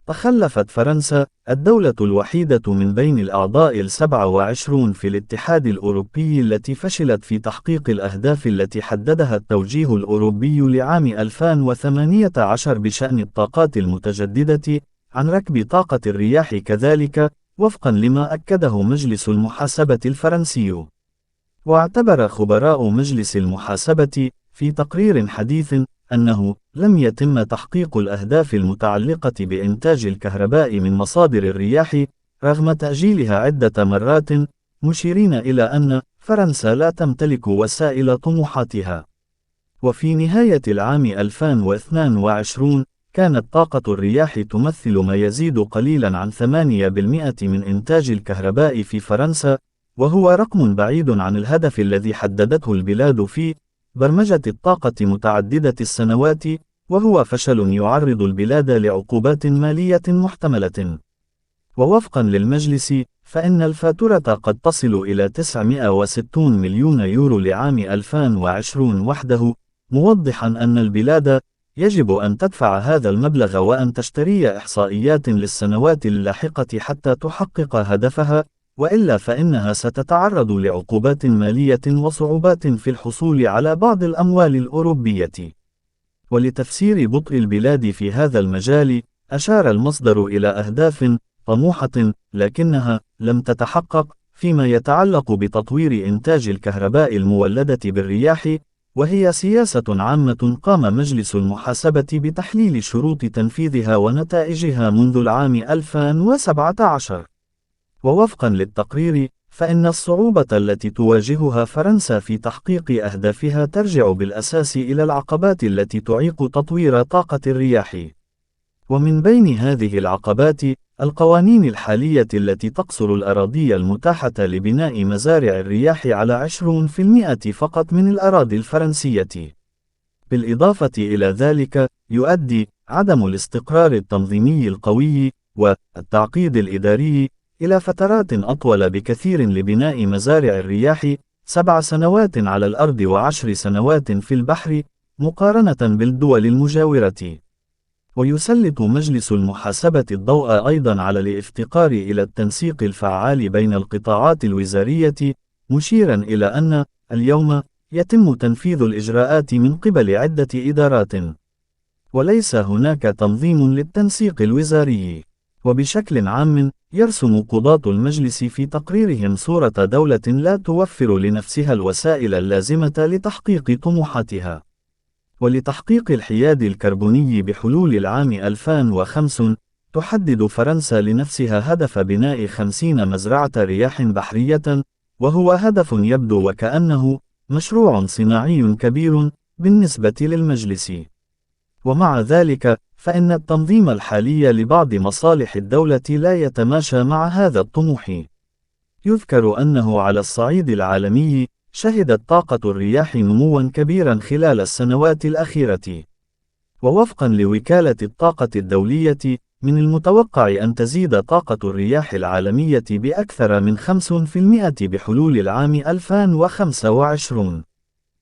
تخلفت فرنسا، الدولة الوحيدة من بين الأعضاء ال27 في الاتحاد الأوروبي التي فشلت في تحقيق الأهداف التي حددها التوجيه الأوروبي لعام 2018 بشأن الطاقات المتجددة، عن ركب طاقة الرياح كذلك، وفقا لما أكده مجلس المحاسبة الفرنسي. واعتبر خبراء مجلس المحاسبة في تقرير حديث أنه لم يتم تحقيق الأهداف المتعلقة بإنتاج الكهرباء من مصادر الرياح رغم تأجيلها عدة مرات، مشيرين إلى أن فرنسا لا تمتلك وسائل طموحاتها. وفي نهاية العام 2022 كانت طاقة الرياح تمثل ما يزيد قليلا عن 8% من إنتاج الكهرباء في فرنسا، وهو رقم بعيد عن الهدف الذي حددته البلاد في برمجة الطاقة متعددة السنوات، وهو فشل يعرض البلاد لعقوبات مالية محتملة. ووفقا للمجلس، فإن الفاتورة قد تصل إلى 960 مليون يورو لعام 2020 وحده، موضحا أن البلاد يجب أن تدفع هذا المبلغ وأن تشتري إحصائيات للسنوات اللاحقة حتى تحقق هدفها، وإلا فإنها ستتعرض لعقوبات مالية وصعوبات في الحصول على بعض الأموال الأوروبية. ولتفسير بطء البلاد في هذا المجال، أشار المصدر إلى أهداف طموحة لكنها لم تتحقق فيما يتعلق بتطوير إنتاج الكهرباء المولدة بالرياح، وهي سياسة عامة قام مجلس المحاسبة بتحليل شروط تنفيذها ونتائجها منذ العام 2017. ووفقا للتقرير، فإن الصعوبة التي تواجهها فرنسا في تحقيق أهدافها ترجع بالأساس إلى العقبات التي تعيق تطوير طاقة الرياح. ومن بين هذه العقبات، القوانين الحالية التي تقصر الأراضي المتاحة لبناء مزارع الرياح على 20% فقط من الأراضي الفرنسية. بالإضافة إلى ذلك، يؤدي عدم الاستقرار التنظيمي القوي والتعقيد الإداري إلى فترات أطول بكثير لبناء مزارع الرياح، 7 سنوات على الأرض و10 سنوات في البحر، مقارنة بالدول المجاورة. ويسلط مجلس المحاسبة الضوء أيضا على الافتقار إلى التنسيق الفعال بين القطاعات الوزارية، مشيرا إلى أن اليوم يتم تنفيذ الإجراءات من قبل عدة إدارات، وليس هناك تنظيم للتنسيق الوزاري. وبشكل عام، يرسم قضاة المجلس في تقريرهم صورة دولة لا توفر لنفسها الوسائل اللازمة لتحقيق طموحاتها. ولتحقيق الحياد الكربوني بحلول العام 2050، تحدد فرنسا لنفسها هدف بناء 50 مزرعة رياح بحرية، وهو هدف يبدو وكأنه مشروع صناعي كبير بالنسبة للمجلس. ومع ذلك، فإن التنظيم الحالي لبعض مصالح الدولة لا يتماشى مع هذا الطموح. يذكر أنه على الصعيد العالمي، شهدت طاقة الرياح نمواً كبيراً خلال السنوات الأخيرة. ووفقاً لوكالة الطاقة الدولية، من المتوقع أن تزيد طاقة الرياح العالمية بأكثر من 5% بحلول العام 2025.